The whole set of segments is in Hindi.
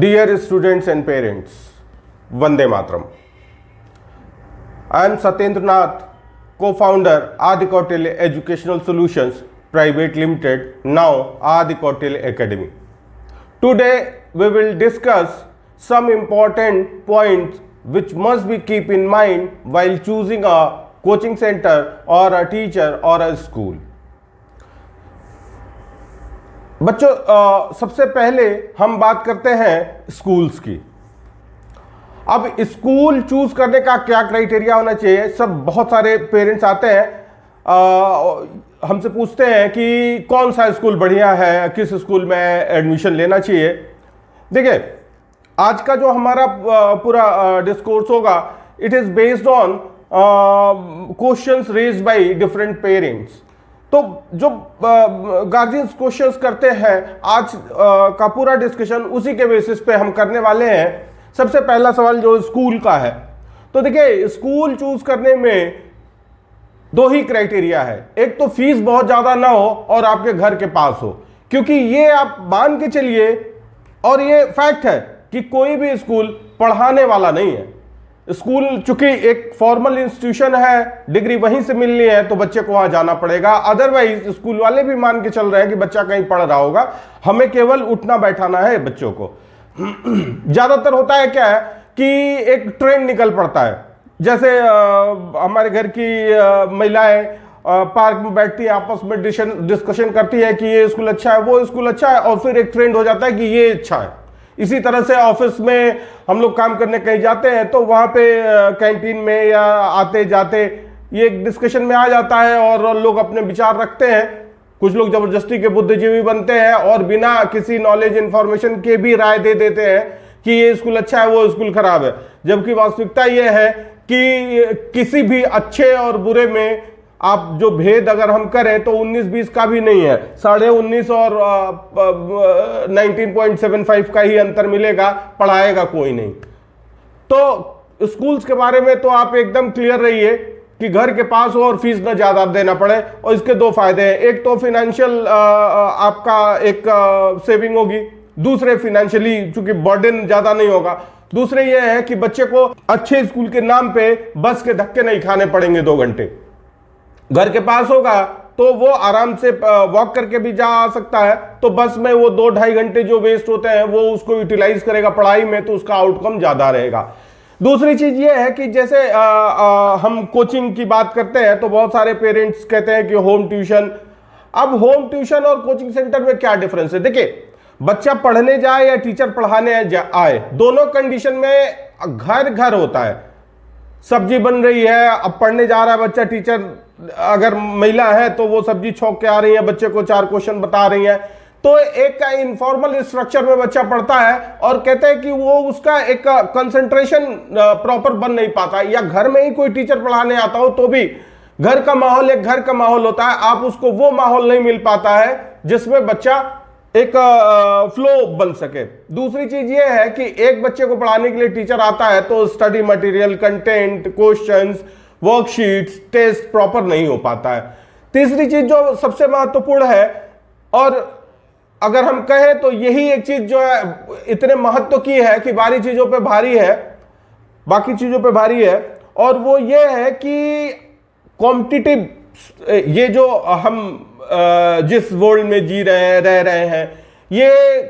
Dear students and parents, Vande Mataram. I am Satyendra Nath, co-founder Adi Kautilya Educational Solutions Private Limited, now Adi Kautilya Academy. Today we will discuss some important points which must be keep in mind while choosing a coaching center or a teacher or a school. बच्चों सबसे पहले हम बात करते हैं स्कूल्स की। अब स्कूल चूज करने का क्या क्राइटेरिया होना चाहिए? सब बहुत सारे पेरेंट्स आते हैं, हमसे पूछते हैं कि कौन सा स्कूल बढ़िया है, किस स्कूल में एडमिशन लेना चाहिए। देखिए, आज का जो हमारा पूरा डिस्कोर्स होगा, it is based on questions raised by different parents. तो जो गार्जियंस क्वेश्चंस करते हैं, आज का पूरा डिस्कशन उसी के बेसिस पे हम करने वाले हैं। सबसे पहला सवाल जो स्कूल का है, तो देखिए स्कूल चूज करने में दो ही क्राइटेरिया है। एक तो फीस बहुत ज्यादा ना हो और आपके घर के पास हो, क्योंकि ये आप मान के चलिए और ये फैक्ट है कि कोई भी स्कूल पढ़ाने वाला नहीं है। स्कूल चूंकि एक फॉर्मल इंस्टीट्यूशन है, डिग्री वहीं से मिलनी है, तो बच्चे को वहां जाना पड़ेगा। अदरवाइज स्कूल वाले भी मान के चल रहे हैं कि बच्चा कहीं पढ़ रहा होगा, हमें केवल उठना बैठाना है बच्चों को। ज्यादातर होता है क्या है कि एक ट्रेंड निकल पड़ता है। जैसे हमारे घर की महिलाएं पार्क में बैठती है, आपस में डिस्कशन करती है कि ये स्कूल अच्छा है, वो स्कूल अच्छा है, और फिर एक ट्रेंड हो जाता है कि ये अच्छा है। इसी तरह से ऑफिस में हम लोग काम करने कहीं जाते हैं तो वहां पे कैंटीन में या आते जाते ये एक डिस्कशन में आ जाता है और लोग अपने विचार रखते हैं। कुछ लोग जबरदस्ती के बुद्धिजीवी बनते हैं और बिना किसी नॉलेज इंफॉर्मेशन के भी राय दे देते हैं कि ये स्कूल अच्छा है, वो स्कूल खराब है। जबकि वास्तविकता ये है कि किसी भी अच्छे और बुरे में आप जो भेद अगर हम करें तो 19-20 का भी नहीं है, 19.5 और 19.75 का ही अंतर मिलेगा, पढ़ाएगा कोई नहीं। तो स्कूल्स के बारे में तो आप एकदम क्लियर रहिए कि घर के पास हो और फीस ना ज्यादा देना पड़े। और इसके दो फायदे हैं, एक तो फिनेंशियल आपका एक सेविंग होगी, दूसरे फिनेंशियली चूंकि बर्डन ज्यादा नहीं होगा। दूसरे ये है कि बच्चे को अच्छे स्कूल के नाम पे बस के धक्के नहीं खाने पड़ेंगे 2 घंटे। घर के पास होगा तो वो आराम से वॉक करके भी जा आ सकता है, तो बस में वो 2-2.5 घंटे जो वेस्ट होते हैं वो उसको यूटिलाइज करेगा पढ़ाई में, तो उसका आउटकम ज्यादा रहेगा। दूसरी चीज ये है कि जैसे हम कोचिंग की बात करते हैं तो बहुत सारे पेरेंट्स कहते हैं कि होम ट्यूशन। अब होम ट्यूशन और कोचिंग सेंटर में क्या डिफरेंस है? देखिए, बच्चा पढ़ने जाए या टीचर पढ़ाने आए, दोनों कंडीशन में घर घर होता है। सब्जी बन रही है, अब पढ़ने जा रहा है बच्चा, टीचर अगर महिला है तो वो सब्जी छौंक के आ रही है, बच्चे को 4 क्वेश्चन बता रही है। तो एक इनफॉर्मल स्ट्रक्चर में बच्चा पढ़ता है और कहते हैं कि वो उसका एक कंसंट्रेशन प्रॉपर बन नहीं पाता। या घर में ही कोई टीचर पढ़ाने आता हो तो भी घर का माहौल एक घर का माहौल होता है, आप उसको वो माहौल नहीं मिल पाता है जिसमें बच्चा एक फ्लो बन सके। दूसरी चीज ये है कि एक बच्चे को पढ़ाने के लिए टीचर आता है तो study material, content, questions, worksheets, test proper नहीं हो पाता है। तीसरी चीज जो सबसे महत्वपूर्ण है, और अगर हम कहें तो यही एक चीज जो है इतने महत्व की है कि बाकी चीजों पे भारी है, और वो ये है कि कॉम्पिटिटिव, ये जो हम जिस वर्ल्ड में रह रहे हैं, ये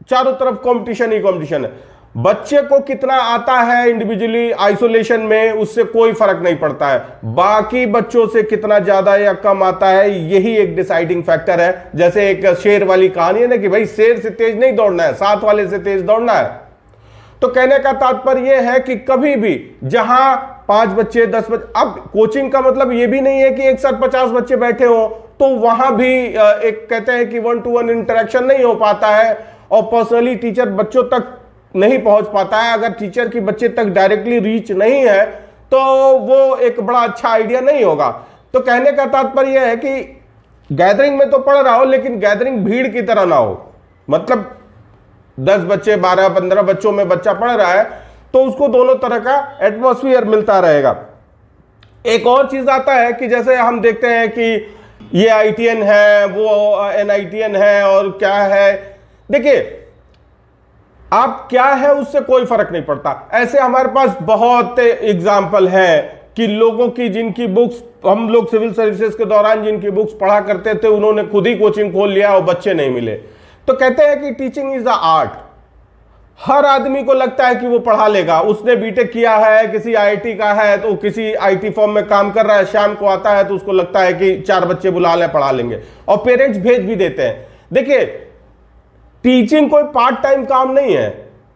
चारों तरफ कंपटीशन ही कंपटीशन है। बच्चे को कितना आता है इंडिविजुअली आइसोलेशन में, उससे कोई फर्क नहीं पड़ता है। बाकी बच्चों से कितना ज्यादा या कम आता है, यही एक डिसाइडिंग फैक्टर है। जैसे एक शेर वाली कहानी है ना कि भाई शेर से तेज नहीं दौड़ना है, साथ वाले से तेज दौड़ना है। तो कहने का तात्पर्य यह है कि कभी भी जहां 5 बच्चे 10 बच्चे, अब कोचिंग का मतलब यह भी नहीं है कि एक साथ 50 बच्चे बैठे हो, तो वहां भी एक कहते हैं कि 1-to-1 इंटरेक्शन नहीं हो पाता है और पर्सनली टीचर बच्चों तक नहीं पहुंच पाता है। अगर टीचर की बच्चे तक डायरेक्टली रीच नहीं है तो वो एक बड़ा अच्छा आइडिया नहीं होगा। तो कहने का तात्पर्य यह है कि गैदरिंग में तो पढ़ रहा हो, लेकिन गैदरिंग भीड़ की तरह ना हो। मतलब 10 बच्चे 12-15 बच्चों में बच्चा पढ़ रहा है तो उसको दोनों तरह का एटमॉस्फेयर मिलता रहेगा। एक और चीज आता है कि जैसे हम देखते हैं कि ये ITN है, वो NITN है और क्या है। देखिए, आप क्या है उससे कोई फर्क नहीं पड़ता। ऐसे हमारे पास बहुत एग्जाम्पल हैं कि लोगों की जिनकी बुक्स, हम लोग सिविल सर्विसेज के दौरान जिनकी बुक्स पढ़ा करते थे, उन्होंने खुद ही कोचिंग खोल लिया और बच्चे नहीं मिले। तो कहते हैं कि टीचिंग इज द आर्ट। हर आदमी को लगता है कि वो पढ़ा लेगा, उसने बीटेक किया है, किसी आईआईटी का है तो किसी आईटी फॉर्म में काम कर रहा है, शाम को आता है तो उसको लगता है कि 4 बच्चे बुला ले पढ़ा लेंगे, और पेरेंट्स भेज भी देते हैं। देखिए, टीचिंग कोई पार्ट टाइम काम नहीं है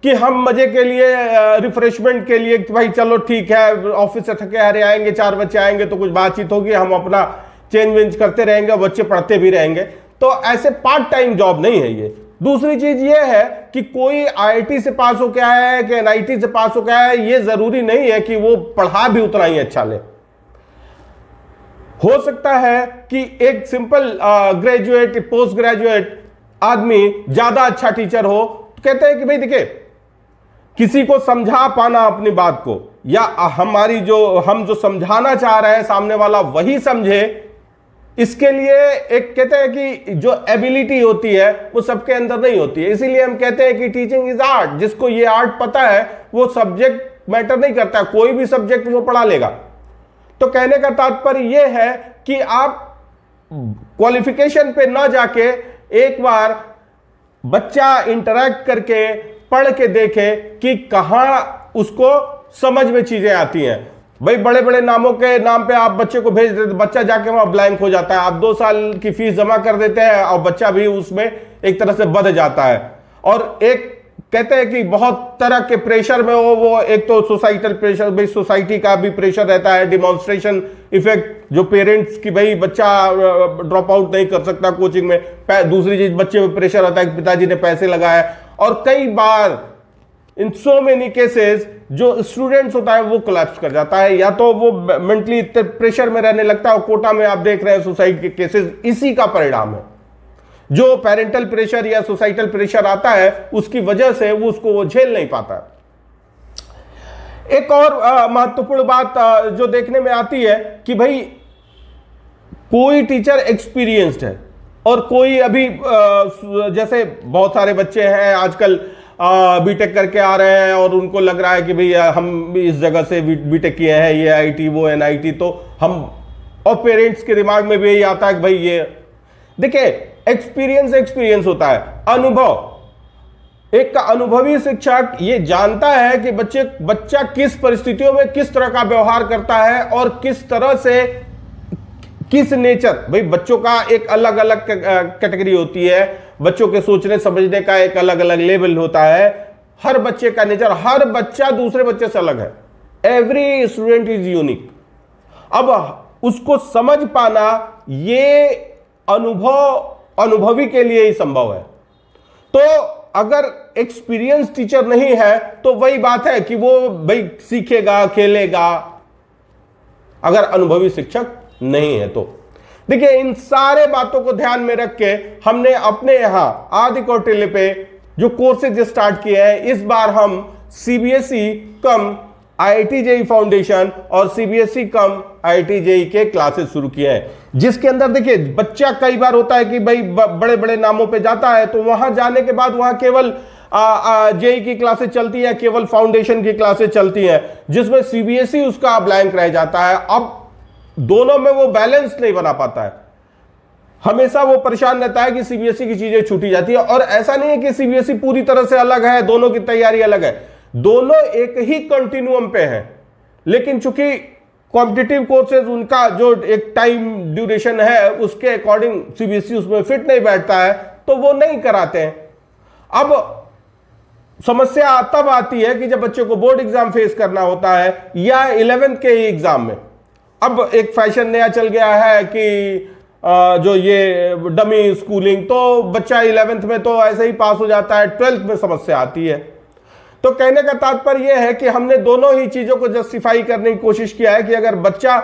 कि हम मजे के लिए, रिफ्रेशमेंट के लिए, भाई चलो ठीक है ऑफिस से थके हारे आएंगे, 4 बच्चे आएंगे तो कुछ बातचीत होगी, हम अपना चेंज वेंज करते रहेंगे और बच्चे पढ़ते भी रहेंगे। तो ऐसे पार्ट टाइम जॉब नहीं है ये। दूसरी चीज ये है कि कोई आईआईटी से पास होकर आया है कि एनआईटी से पास होकर आया है, ये जरूरी नहीं है कि वो पढ़ा भी उतना ही अच्छा ले। हो सकता है कि एक सिंपल ग्रेजुएट, पोस्ट ग्रेजुएट आदमी ज्यादा अच्छा टीचर हो। तो कहते हैं कि भाई देखिए, किसी को समझा पाना अपनी बात को, या हमारी हम जो समझाना चाह रहे हैं सामने वाला वही समझे, इसके लिए एक कहते हैं कि जो एबिलिटी होती है वो सबके अंदर नहीं होती है। इसीलिए हम कहते हैं कि टीचिंग इज आर्ट। जिसको ये आर्ट पता है वो सब्जेक्ट मैटर नहीं करता, कोई भी सब्जेक्ट वो पढ़ा लेगा। तो कहने का तात्पर्य यह है कि आप क्वालिफिकेशन पे ना जाके एक बार बच्चा इंटरैक्ट करके पढ़ के देखे कि कहां उसको समझ में चीजें आती हैं। भाई बड़े बड़े नामों के नाम पे आप बच्चे को भेज देते, बच्चा जाके वहां ब्लैंक हो जाता है। आप 2 साल की फीस जमा कर देते हैं और बच्चा भी उसमें एक तरह से बंध जाता है। और एक कहते हैं कि बहुत तरह के प्रेशर में वो एक तो सोसाइटल प्रेशर, भाई सोसाइटी का भी प्रेशर रहता है, डिमॉन्स्ट्रेशन इफेक्ट जो पेरेंट्स की, भाई बच्चा ड्रॉप आउट नहीं कर सकता कोचिंग में। दूसरी चीज बच्चे में प्रेशर आता है कि पिताजी ने पैसे लगाए, और कई बार इन सो मेनी केसेस जो स्टूडेंट्स होता है वो कोलैप्स कर जाता है, या तो वो मेंटली इतने प्रेशर में रहने लगता है। और कोटा में आप देख रहे हैं सुसाइड के केसेस, इसी का परिणाम है। जो पेरेंटल प्रेशर या सोसाइटल प्रेशर आता है उसकी वजह से वो झेल नहीं पाता। एक और महत्वपूर्ण बात जो देखने में आती है कि भाई कोई टीचर एक्सपीरियंस्ड है और कोई अभी जैसे बहुत सारे बच्चे हैं आजकल बीटेक करके आ रहे हैं और उनको लग रहा है कि भाई हम इस जगह से बीटेक किए हैं, ये आईटी वो एनआईटी, तो हम, और पेरेंट्स के दिमाग में भी यही आता है कि भाई ये देखिए एक्सपीरियंस होता है, अनुभव। एक अनुभवी शिक्षक ये जानता है कि बच्चा किस परिस्थितियों में किस तरह का व्यवहार करता है और किस तरह से, किस नेचर, भाई बच्चों का एक अलग अलग कैटेगरी होती है, बच्चों के सोचने समझने का एक अलग अलग लेवल होता है। हर बच्चे का नेचर, हर बच्चा दूसरे बच्चे से अलग है। Every student is unique. अब उसको समझ पाना ये अनुभवी के लिए ही संभव है। तो अगर एक्सपीरियंस टीचर नहीं है तो वही बात है कि वो भाई सीखेगा, खेलेगा, अगर अनुभवी शिक्षक नहीं है तो। देखिए, इन सारे बातों को ध्यान में रख के हमने अपने यहां आदि कौटिल्य पे जो कोर्सेज स्टार्ट किए हैं, इस बार हम सीबीएसई कम आईआईटी जेईई फाउंडेशन और सीबीएसई कम आईआईटी जेईई के क्लासेस शुरू किए हैं, जिसके अंदर देखिए बच्चा कई बार होता है कि भाई बड़े बड़े नामों पे जाता है तो वहां जाने के बाद वहां केवल जेईई की क्लासेस चलती है, केवल फाउंडेशन की क्लासेस चलती हैं, जिसमें सीबीएसई उसका ब्लैंक रह जाता है। अब दोनों में वो बैलेंस नहीं बना पाता है, हमेशा वो परेशान रहता है कि सीबीएसई की चीजें छूटी जाती है। और ऐसा नहीं है कि सीबीएसई पूरी तरह से अलग है, दोनों की तैयारी अलग है, दोनों एक ही कंटिन्यूअम पे हैं, लेकिन चूंकि कॉम्पिटिटिव कोर्सेज उनका जो एक टाइम ड्यूरेशन है उसके अकॉर्डिंग सीबीएसई उसमें फिट नहीं बैठता है तो वो नहीं कराते हैं। अब समस्या तब आती है कि जब बच्चे को बोर्ड एग्जाम फेस करना होता है या 11th के एग्जाम में। अब एक फैशन नया चल गया है कि जो ये डमी स्कूलिंग, तो बच्चा 11th में तो ऐसे ही पास हो जाता है, 12th में समस्या आती है। तो कहने का तात्पर्य यह है कि हमने दोनों ही चीजों को जस्टिफाई करने की कोशिश किया है कि अगर बच्चा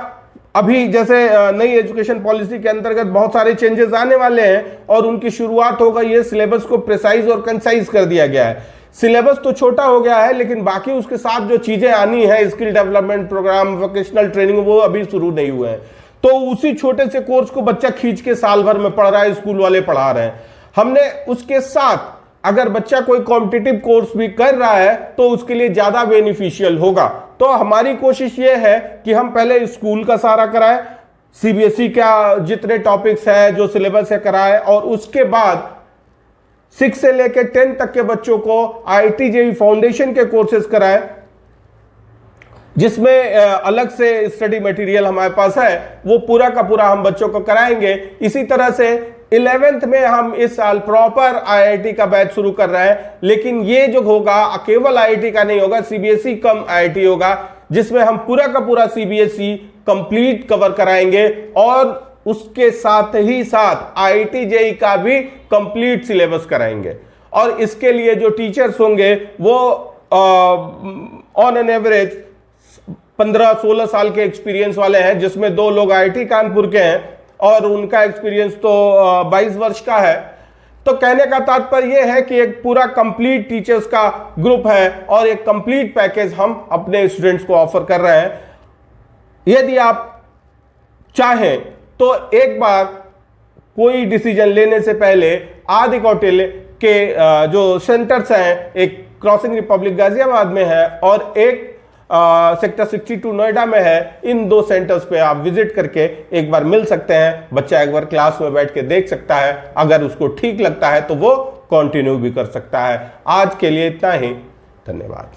अभी जैसे नई एजुकेशन पॉलिसी के अंतर्गत बहुत सारे चेंजेस आने वाले हैं और उनकी शुरुआत हो गई है, सिलेबस को प्रिसाइज और कंसाइज कर दिया गया है। सिलेबस तो छोटा हो गया है लेकिन बाकी उसके साथ जो चीजें आनी है, skill development program, vocational training, वो अभी शुरू नहीं हुए हैं। तो उसी छोटे से कोर्स को बच्चा खींच के साल भर में पढ़ रहा है, स्कूल वाले पढ़ा रहे हैं। हमने उसके साथ अगर बच्चा कोई कॉम्पिटिटिव कोर्स भी कर रहा है तो उसके लिए ज्यादा बेनिफिशियल होगा। तो हमारी कोशिश यह है कि हम पहले स्कूल का सारा कराएं, सीबीएसई का जितने टॉपिक्स है जो सिलेबस है कराएं, और उसके बाद 6 से लेकर 10 तक के बच्चों को आईआईटी जेईई फाउंडेशन के कोर्सेज कराएं, जिसमें अलग से स्टडी मटेरियल हमारे पास है, वो पूरा का पूरा हम बच्चों को कराएंगे। इसी तरह से 11th में हम इस साल प्रॉपर आईआईटी का बैच शुरू कर रहे हैं, लेकिन ये जो होगा केवल आईआईटी का नहीं होगा, सीबीएसई कम आईआईटी होगा, जिसमें हम पूरा का पूरा सीबीएसई कंप्लीट कवर कराएंगे और उसके साथ ही साथ आईआईटी जेईई का भी कंप्लीट सिलेबस कराएंगे। और इसके लिए जो टीचर्स होंगे वो ऑन एन एवरेज 15-16 साल के एक्सपीरियंस वाले हैं, जिसमें 2 लोग आईआईटी कानपुर के हैं और उनका एक्सपीरियंस तो 22 वर्ष का है। तो कहने का तात्पर्य यह है कि एक पूरा कंप्लीट टीचर्स का ग्रुप है और एक कंप्लीट पैकेज हम अपने स्टूडेंट्स को ऑफर कर रहे हैं। यदि आप चाहें तो एक बार कोई डिसीजन लेने से पहले आदि कौटिल्य के जो सेंटर्स हैं, एक क्रॉसिंग रिपब्लिक गाजियाबाद में है और एक सेक्टर 62 नोएडा में है, इन 2 सेंटर्स पे आप विजिट करके एक बार मिल सकते हैं। बच्चा एक बार क्लास में बैठ के देख सकता है, अगर उसको ठीक लगता है तो वो कंटिन्यू भी कर सकता है। आज के लिए इतना ही, धन्यवाद।